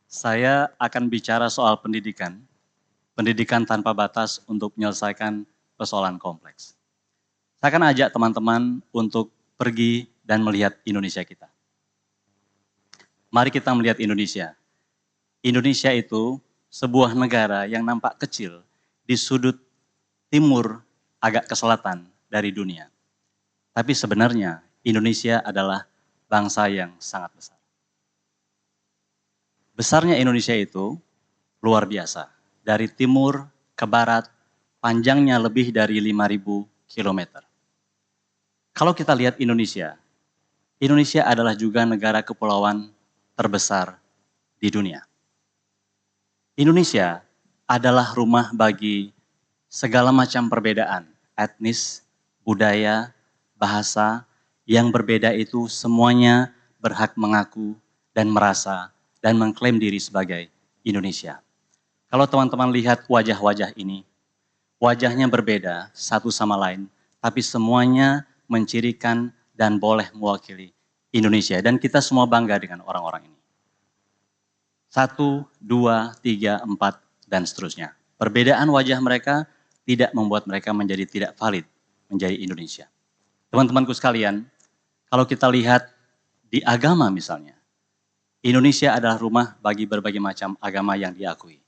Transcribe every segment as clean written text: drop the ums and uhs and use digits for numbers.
Saya akan bicara soal pendidikan, pendidikan tanpa batas untuk menyelesaikan persoalan kompleks. Saya akan ajak teman-teman untuk pergi dan melihat Indonesia kita. Mari kita melihat Indonesia. Indonesia itu sebuah negara yang nampak kecil di sudut timur agak ke selatan dari dunia. Tapi sebenarnya Indonesia adalah bangsa yang sangat besar. Besarnya Indonesia itu luar biasa. Dari timur ke barat, panjangnya lebih dari 5.000 kilometer. Kalau kita lihat Indonesia, Indonesia adalah juga negara kepulauan terbesar di dunia. Indonesia adalah rumah bagi segala macam perbedaan, etnis, budaya, bahasa, yang berbeda itu semuanya berhak mengaku dan merasa dan mengklaim diri sebagai Indonesia. Kalau teman-teman lihat wajah-wajah ini, wajahnya berbeda satu sama lain, tapi semuanya mencirikan dan boleh mewakili Indonesia. Dan kita semua bangga dengan orang-orang ini. 1, 2, 3, 4, dan seterusnya. Perbedaan wajah mereka tidak membuat mereka menjadi tidak valid menjadi Indonesia. Teman-temanku sekalian, kalau kita lihat di agama misalnya, Indonesia adalah rumah bagi berbagai macam agama yang diakui.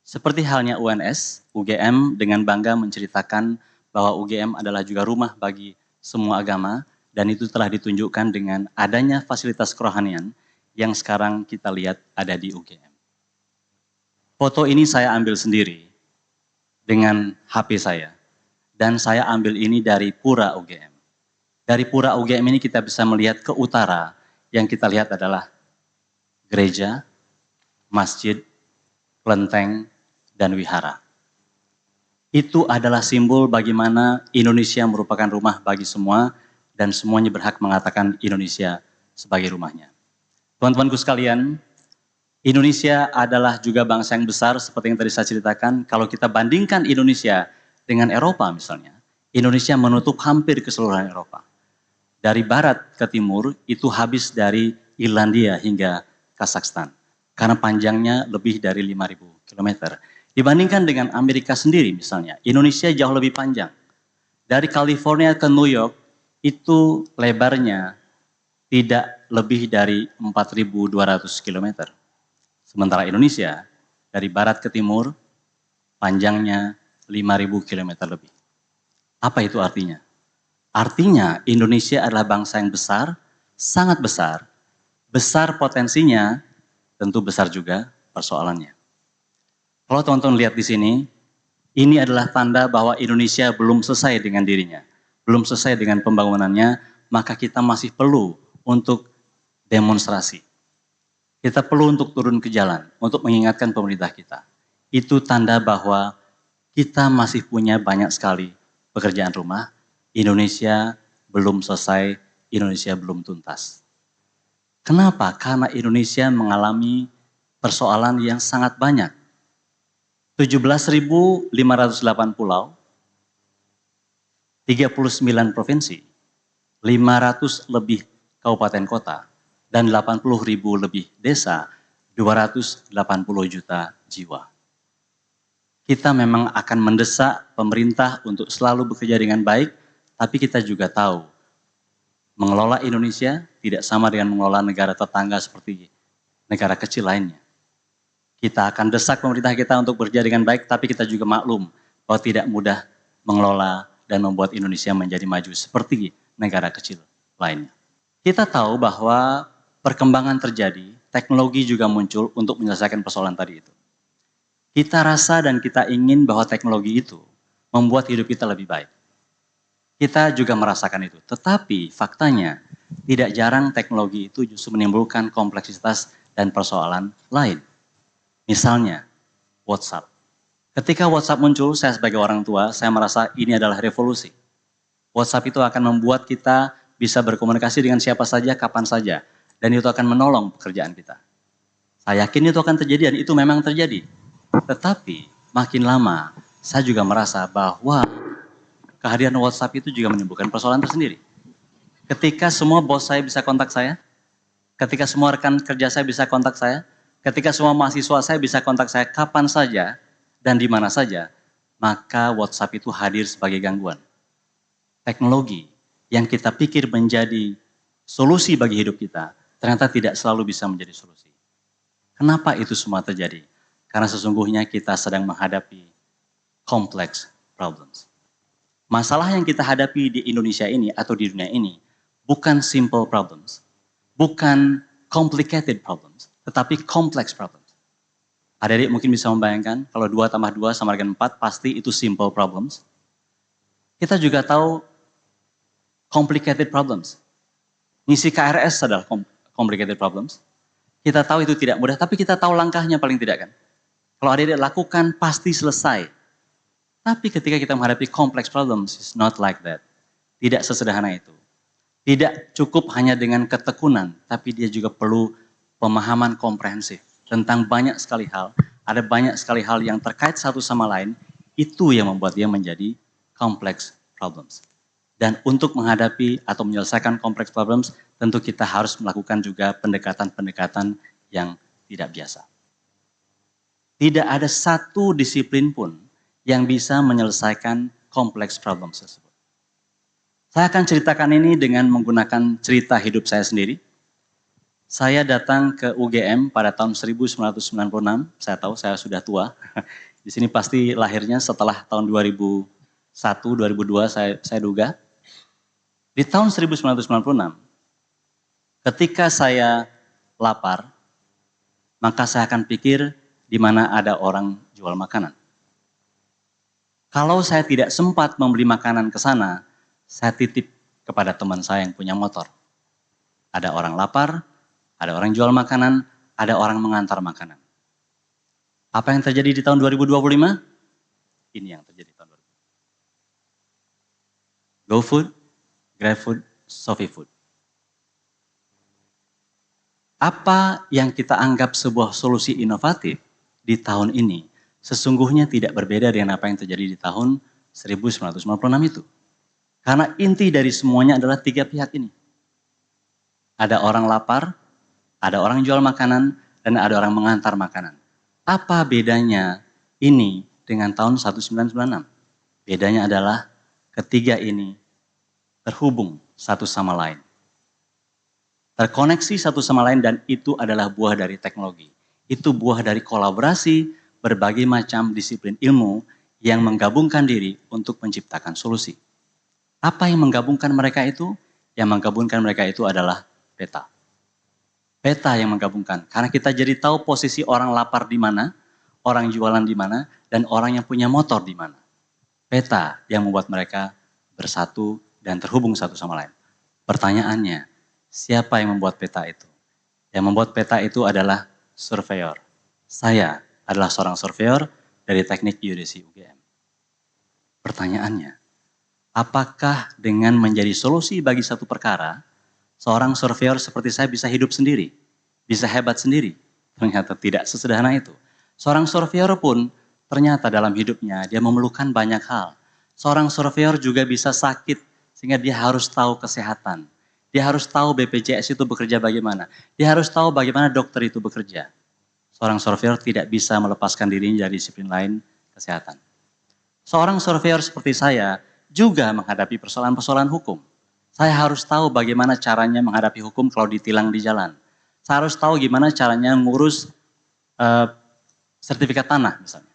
Seperti halnya UNS, UGM dengan bangga menceritakan bahwa UGM adalah juga rumah bagi semua agama, dan itu telah ditunjukkan dengan adanya fasilitas kerohanian yang sekarang kita lihat ada di UGM. Foto ini saya ambil sendiri dengan HP saya, dan saya ambil ini dari Pura UGM. Dari Pura UGM ini kita bisa melihat ke utara, yang kita lihat adalah gereja, masjid, kelenteng, dan wihara. Itu adalah simbol bagaimana Indonesia merupakan rumah bagi semua dan semuanya berhak mengatakan Indonesia sebagai rumahnya. Teman-temanku sekalian, Indonesia adalah juga bangsa yang besar seperti yang tadi saya ceritakan. Kalau kita bandingkan Indonesia dengan Eropa misalnya, Indonesia menutup hampir keseluruhan Eropa. Dari barat ke timur itu habis dari Irlandia hingga Kazakhstan, karena panjangnya lebih dari 5.000 km. Dibandingkan dengan Amerika sendiri misalnya, Indonesia jauh lebih panjang. Dari California ke New York, itu lebarnya tidak lebih dari 4.200 km. Sementara Indonesia, dari barat ke timur, panjangnya 5.000 km lebih. Apa itu artinya? Artinya Indonesia adalah bangsa yang besar, sangat besar. Besar potensinya, tentu besar juga persoalannya. Kalau teman-teman lihat di sini, ini adalah tanda bahwa Indonesia belum selesai dengan dirinya. Belum selesai dengan pembangunannya, maka kita masih perlu untuk demonstrasi. Kita perlu untuk turun ke jalan, untuk mengingatkan pemerintah kita. Itu tanda bahwa kita masih punya banyak sekali pekerjaan rumah. Indonesia belum selesai, Indonesia belum tuntas. Kenapa? Karena Indonesia mengalami persoalan yang sangat banyak. 17.508 pulau, 39 provinsi, 500 lebih kabupaten kota, dan 80.000 lebih desa, 280 juta jiwa. Kita memang akan mendesak pemerintah untuk selalu bekerja dengan baik, tapi kita juga tahu mengelola Indonesia tidak sama dengan mengelola negara tetangga seperti negara kecil lainnya. Kita akan desak pemerintah kita untuk bekerja dengan baik, tapi kita juga maklum bahwa tidak mudah mengelola dan membuat Indonesia menjadi maju seperti negara kecil lainnya. Kita tahu bahwa perkembangan terjadi, teknologi juga muncul untuk menyelesaikan persoalan tadi itu. Kita rasa dan kita ingin bahwa teknologi itu membuat hidup kita lebih baik. Kita juga merasakan itu, tetapi faktanya tidak jarang teknologi itu justru menimbulkan kompleksitas dan persoalan lain. Misalnya WhatsApp. Ketika WhatsApp muncul, saya sebagai orang tua, saya merasa ini adalah revolusi. WhatsApp itu akan membuat kita bisa berkomunikasi dengan siapa saja, kapan saja. Dan itu akan menolong pekerjaan kita. Saya yakin itu akan terjadi dan itu memang terjadi. Tetapi makin lama, saya juga merasa bahwa kehadiran WhatsApp itu juga menimbulkan persoalan tersendiri. Ketika semua bos saya bisa kontak saya, ketika semua rekan kerja saya bisa kontak saya, Ketika semua mahasiswa saya bisa kontak saya kapan saja dan di mana saja, maka WhatsApp itu hadir sebagai gangguan. Teknologi yang kita pikir menjadi solusi bagi hidup kita, ternyata tidak selalu bisa menjadi solusi. Kenapa itu semua terjadi? Karena sesungguhnya kita sedang menghadapi complex problems. Masalah yang kita hadapi di Indonesia ini atau di dunia ini bukan simple problems, bukan complicated problems, tetapi complex problems. Adik-adik mungkin bisa membayangkan kalau 2 tambah 2 sama dengan 4 pasti itu simple problems. Kita juga tahu complicated problems. Ngisi KRS adalah complicated problems. Kita tahu itu tidak mudah, tapi kita tahu langkahnya paling tidak kan. Kalau adik-adik lakukan pasti selesai. Tapi ketika kita menghadapi complex problems, it's not like that. Tidak sesederhana itu. Tidak cukup hanya dengan ketekunan, tapi dia juga perlu pemahaman komprehensif tentang banyak sekali hal. Ada banyak sekali hal yang terkait satu sama lain, itu yang membuat dia menjadi complex problems. Dan untuk menghadapi atau menyelesaikan complex problems, tentu kita harus melakukan juga pendekatan-pendekatan yang tidak biasa. Tidak ada satu disiplin pun yang bisa menyelesaikan complex problems tersebut. Saya akan ceritakan ini dengan menggunakan cerita hidup saya sendiri. Saya datang ke UGM pada tahun 1996, saya tahu saya sudah tua. Di sini pasti lahirnya setelah tahun 2001, 2002 saya duga. Di tahun 1996, ketika saya lapar, maka saya akan pikir di mana ada orang jual makanan. Kalau saya tidak sempat membeli makanan ke sana, saya titip kepada teman saya yang punya motor. Ada orang lapar, ada orang jual makanan, ada orang mengantar makanan. Apa yang terjadi di tahun 2025? Ini yang terjadi di tahun 2025. GoFood, GrabFood, SofiFood. Apa yang kita anggap sebuah solusi inovatif di tahun ini, sesungguhnya tidak berbeda dengan apa yang terjadi di tahun 1996 itu. Karena inti dari semuanya adalah 3 pihak ini. Ada orang lapar, ada orang jual makanan, dan ada orang mengantar makanan. Apa bedanya ini dengan tahun 1996? Bedanya adalah ketiga ini terhubung satu sama lain. Terkoneksi satu sama lain dan itu adalah buah dari teknologi. Itu buah dari kolaborasi berbagai macam disiplin ilmu yang menggabungkan diri untuk menciptakan solusi. Apa yang menggabungkan mereka itu? Yang menggabungkan mereka itu adalah peta. Peta yang menggabungkan. Karena kita jadi tahu posisi orang lapar di mana, orang jualan di mana, dan orang yang punya motor di mana. Peta yang membuat mereka bersatu dan terhubung satu sama lain. Pertanyaannya, siapa yang membuat peta itu? Yang membuat peta itu adalah surveyor. Saya adalah seorang surveyor dari teknik geodesi UGM. Pertanyaannya, apakah dengan menjadi solusi bagi satu perkara, seorang surveyor seperti saya bisa hidup sendiri, bisa hebat sendiri? Ternyata tidak sesederhana itu. Seorang surveyor pun ternyata dalam hidupnya dia memerlukan banyak hal. Seorang surveyor juga bisa sakit sehingga dia harus tahu kesehatan. Dia harus tahu BPJS itu bekerja bagaimana. Dia harus tahu bagaimana dokter itu bekerja. Seorang surveyor tidak bisa melepaskan dirinya dari disiplin lain, kesehatan. Seorang surveyor seperti saya juga menghadapi persoalan-persoalan hukum. Saya harus tahu bagaimana caranya menghadapi hukum kalau ditilang di jalan. Saya harus tahu gimana caranya ngurus sertifikat tanah misalnya.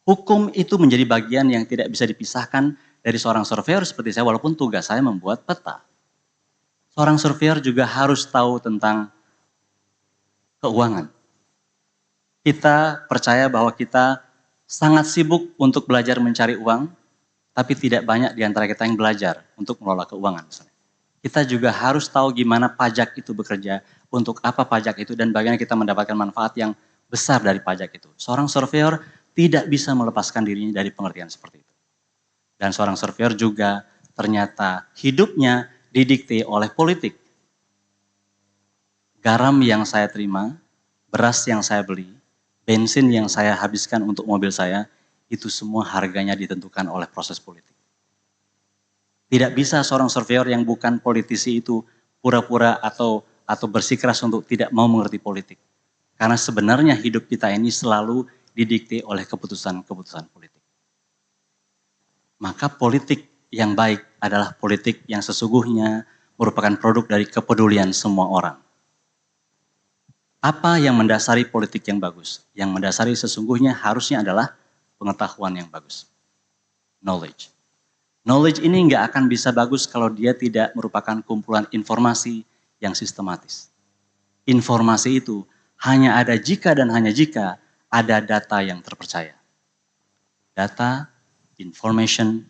Hukum itu menjadi bagian yang tidak bisa dipisahkan dari seorang surveyor seperti saya walaupun tugas saya membuat peta. Seorang surveyor juga harus tahu tentang keuangan. Kita percaya bahwa kita sangat sibuk untuk belajar mencari uang, tapi tidak banyak di antara kita yang belajar untuk mengelola keuangan misalnya. Kita juga harus tahu gimana pajak itu bekerja, untuk apa pajak itu, dan bagaimana kita mendapatkan manfaat yang besar dari pajak itu. Seorang surveyor tidak bisa melepaskan dirinya dari pengertian seperti itu. Dan seorang surveyor juga ternyata hidupnya didikte oleh politik. Garam yang saya terima, beras yang saya beli, bensin yang saya habiskan untuk mobil saya, itu semua harganya ditentukan oleh proses politik. Tidak bisa seorang surveyor yang bukan politisi itu pura-pura atau bersikeras untuk tidak mau mengerti politik. Karena sebenarnya hidup kita ini selalu didikte oleh keputusan-keputusan politik. Maka politik yang baik adalah politik yang sesungguhnya merupakan produk dari kepedulian semua orang. Apa yang mendasari politik yang bagus? Yang mendasari sesungguhnya harusnya adalah pengetahuan yang bagus. Knowledge. Knowledge ini nggak akan bisa bagus kalau dia tidak merupakan kumpulan informasi yang sistematis. Informasi itu hanya ada jika dan hanya jika ada data yang terpercaya. Data, information,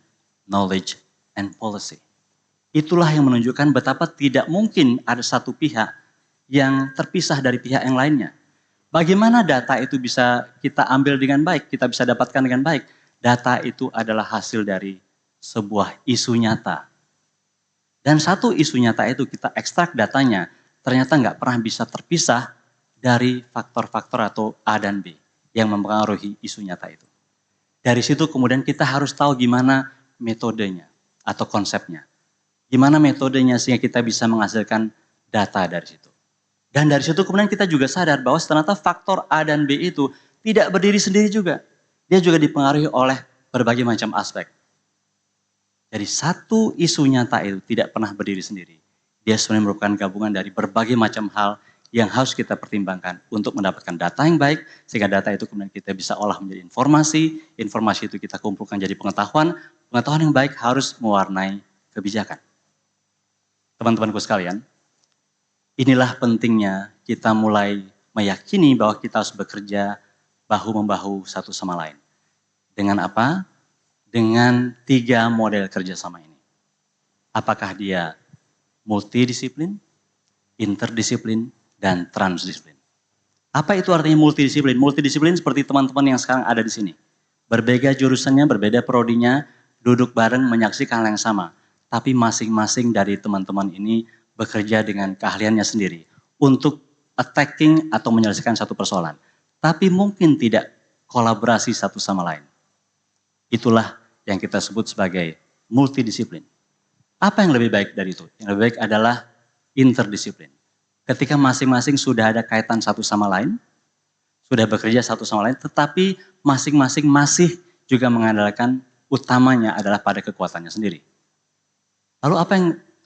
knowledge, and policy. Itulah yang menunjukkan betapa tidak mungkin ada satu pihak yang terpisah dari pihak yang lainnya. Bagaimana data itu bisa kita ambil dengan baik, kita bisa dapatkan dengan baik? Data itu adalah hasil dari sebuah isu nyata. Dan satu isu nyata itu kita ekstrak datanya, ternyata nggak pernah bisa terpisah dari faktor-faktor atau A dan B yang mempengaruhi isu nyata itu. Dari situ kemudian kita harus tahu gimana metodenya atau konsepnya. Gimana metodenya sehingga kita bisa menghasilkan data dari situ. Dan dari situ kemudian kita juga sadar bahwa ternyata faktor A dan B itu tidak berdiri sendiri juga. Dia juga dipengaruhi oleh berbagai macam aspek. Jadi satu isu nyata itu tidak pernah berdiri sendiri. Dia sebenarnya merupakan gabungan dari berbagai macam hal yang harus kita pertimbangkan untuk mendapatkan data yang baik, sehingga data itu kemudian kita bisa olah menjadi informasi, informasi itu kita kumpulkan jadi pengetahuan, pengetahuan yang baik harus mewarnai kebijakan. Teman-temanku sekalian, inilah pentingnya kita mulai meyakini bahwa kita harus bekerja bahu-membahu satu sama lain. Dengan apa? Dengan 3 model kerjasama ini. Apakah dia multidisiplin, interdisiplin, dan transdisiplin? Apa itu artinya multidisiplin? Multidisiplin seperti teman-teman yang sekarang ada di sini. Berbeda jurusannya, berbeda prodinya, duduk bareng menyaksikan hal yang sama. Tapi masing-masing dari teman-teman ini bekerja dengan keahliannya sendiri untuk attacking atau menyelesaikan satu persoalan. Tapi mungkin tidak kolaborasi satu sama lain. Itulah yang kita sebut sebagai multidisiplin. Apa yang lebih baik dari itu? Yang lebih baik adalah interdisiplin. Ketika masing-masing sudah ada kaitan satu sama lain, sudah bekerja satu sama lain, tetapi masing-masing masih juga mengandalkan utamanya adalah pada kekuatannya sendiri. Lalu apa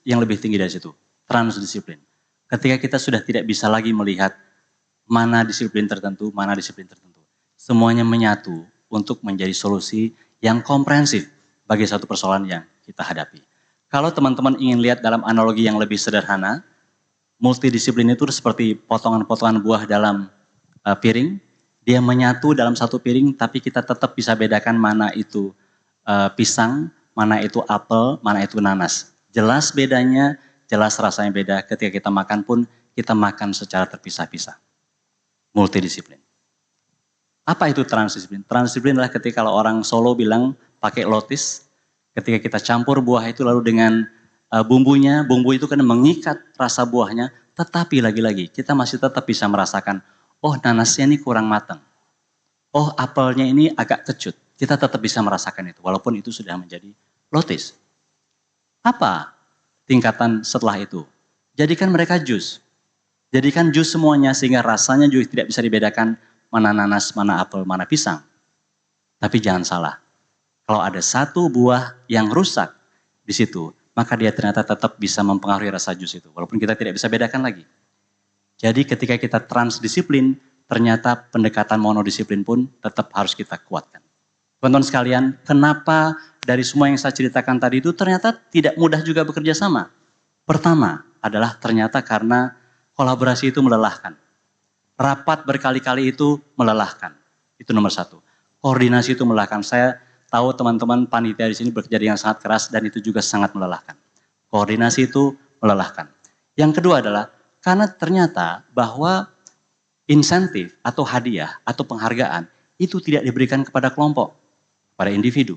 yang lebih tinggi dari situ? Transdisiplin. Ketika kita sudah tidak bisa lagi melihat mana disiplin tertentu, mana disiplin tertentu. Semuanya menyatu untuk menjadi solusi yang komprehensif bagi satu persoalan yang kita hadapi. Kalau teman-teman ingin lihat dalam analogi yang lebih sederhana, multidisiplin itu seperti potongan-potongan buah dalam piring. Dia menyatu dalam satu piring, tapi kita tetap bisa bedakan mana itu pisang, mana itu apel, mana itu nanas. Jelas bedanya, jelas rasanya beda. Ketika kita makan pun, kita makan secara terpisah-pisah. Multidisiplin. Apa itu transdisiplin? Transdisiplin adalah ketika kalau orang Solo bilang pakai lotis, ketika kita campur buah itu lalu dengan bumbunya, bumbu itu kan mengikat rasa buahnya, tetapi lagi-lagi kita masih tetap bisa merasakan, oh nanasnya ini kurang matang. Oh apelnya ini agak kecut. Kita tetap bisa merasakan itu, walaupun itu sudah menjadi lotis. Apa tingkatan setelah itu? Jadikan mereka jus. Jadikan jus semuanya sehingga rasanya juga tidak bisa dibedakan mana nanas, mana apel, mana pisang. Tapi jangan salah. Kalau ada satu buah yang rusak di situ, maka dia ternyata tetap bisa mempengaruhi rasa jus itu. Walaupun kita tidak bisa bedakan lagi. Jadi ketika kita transdisiplin, ternyata pendekatan monodisiplin pun tetap harus kita kuatkan. Teman-teman sekalian, kenapa dari semua yang saya ceritakan tadi itu ternyata tidak mudah juga bekerja sama? Pertama adalah ternyata karena kolaborasi itu melelahkan. Rapat berkali-kali itu melelahkan. Itu nomor 1. Koordinasi itu melelahkan. Saya tahu teman-teman panitia di sini bekerja dengan sangat keras dan itu juga sangat melelahkan. Koordinasi itu melelahkan. Yang kedua adalah karena ternyata bahwa insentif atau hadiah atau penghargaan itu tidak diberikan kepada kelompok, pada individu.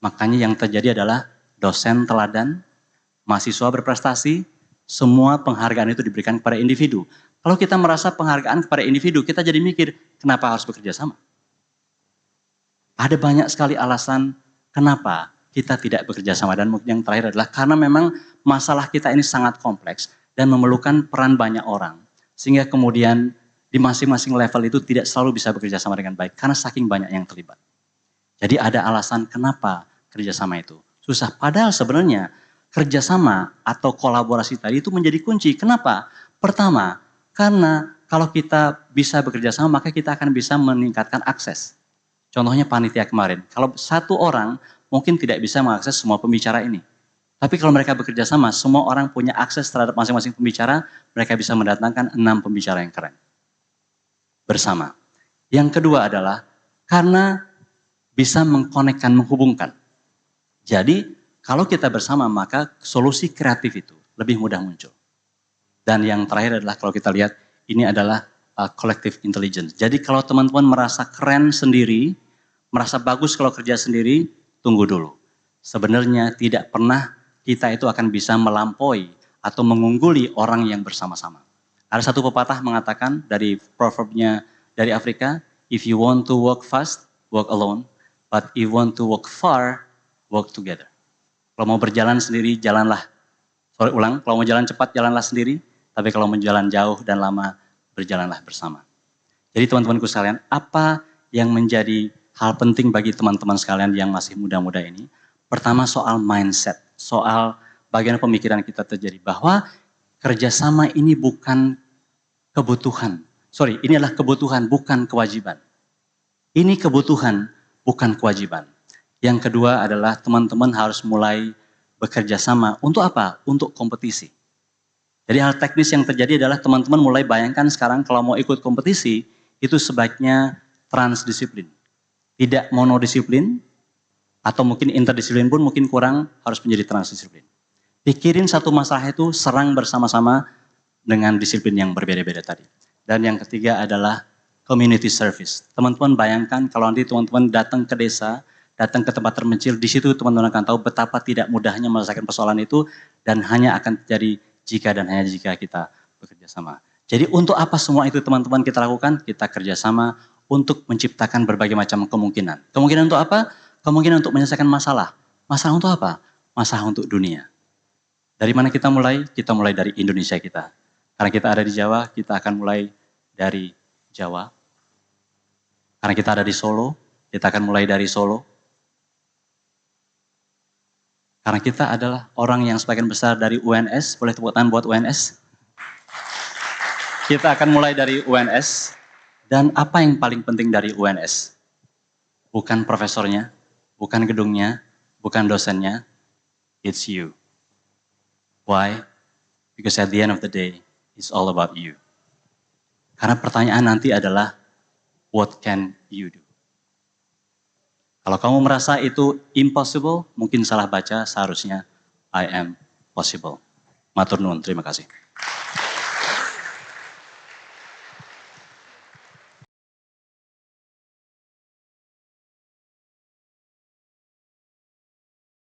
Makanya yang terjadi adalah dosen teladan, mahasiswa berprestasi, semua penghargaan itu diberikan kepada individu. Kalau kita merasa penghargaan kepada individu, kita jadi mikir, kenapa harus bekerja sama? Ada banyak sekali alasan kenapa kita tidak bekerja sama. Dan yang terakhir adalah karena memang masalah kita ini sangat kompleks dan memerlukan peran banyak orang. Sehingga kemudian di masing-masing level itu tidak selalu bisa bekerja sama dengan baik karena saking banyak yang terlibat. Jadi ada alasan kenapa kerjasama itu susah. Padahal sebenarnya kerjasama atau kolaborasi tadi itu menjadi kunci. Kenapa? Pertama, karena kalau kita bisa bekerja sama maka kita akan bisa meningkatkan akses. Contohnya panitia kemarin. Kalau satu orang mungkin tidak bisa mengakses semua pembicara ini. Tapi kalau mereka bekerja sama, semua orang punya akses terhadap masing-masing pembicara, mereka bisa mendatangkan 6 pembicara yang keren. Bersama. Yang kedua adalah karena bisa mengkonekkan, menghubungkan. Jadi kalau kita bersama maka solusi kreatif itu lebih mudah muncul. Dan yang terakhir adalah kalau kita lihat ini adalah collective intelligence. Jadi kalau teman-teman merasa keren sendiri, merasa bagus kalau kerja sendiri, tunggu dulu. Sebenarnya tidak pernah kita itu akan bisa melampaui atau mengungguli orang yang bersama-sama. Ada satu pepatah mengatakan dari proverbnya dari Afrika, if you want to walk fast, walk alone, but if you want to walk far, walk together. Kalau mau berjalan sendiri, jalanlah. Kalau mau jalan cepat, jalanlah sendiri, tapi kalau mau jalan jauh dan lama, berjalanlah bersama. Jadi teman-temanku sekalian, apa yang menjadi hal penting bagi teman-teman sekalian yang masih muda-muda ini? Pertama soal mindset, soal bagaimana pemikiran kita terjadi. Bahwa kerjasama ini bukan kebutuhan. Ini adalah kebutuhan, bukan kewajiban. Ini kebutuhan, bukan kewajiban. Yang kedua adalah teman-teman harus mulai bekerja sama. Untuk apa? Untuk kompetisi. Jadi hal teknis yang terjadi adalah teman-teman mulai bayangkan sekarang kalau mau ikut kompetisi, itu sebaiknya transdisiplin. Tidak monodisiplin, atau mungkin interdisiplin pun mungkin kurang, harus menjadi transdisiplin. Pikirin satu masalah itu, serang bersama-sama dengan disiplin yang berbeda-beda tadi. Dan yang ketiga adalah community service. Teman-teman bayangkan kalau nanti teman-teman datang ke desa, datang ke tempat terpencil, di situ teman-teman akan tahu betapa tidak mudahnya menyelesaikan persoalan itu, dan hanya akan terjadi jika dan hanya jika kita bekerja sama. Jadi untuk apa semua itu teman-teman kita lakukan? Kita kerjasama untuk menciptakan berbagai macam kemungkinan. Kemungkinan untuk apa? Kemungkinan untuk menyelesaikan masalah. Masalah untuk apa? Masalah untuk dunia. Dari mana kita mulai? Kita mulai dari Indonesia kita. Karena kita ada di Jawa, kita akan mulai dari Jawa. Karena kita ada di Solo, kita akan mulai dari Solo. Karena kita adalah orang yang sebagian besar dari UNS, boleh tepuk tangan buat UNS. Kita akan mulai dari UNS. Dan apa yang paling penting dari UNS? Bukan profesornya, bukan gedungnya, bukan dosennya, it's you. Why? Because at the end of the day, it's all about you. Karena pertanyaan nanti adalah, what can you do? Kalau kamu merasa itu impossible, mungkin salah baca, seharusnya I am possible. Matur nuwun, terima kasih.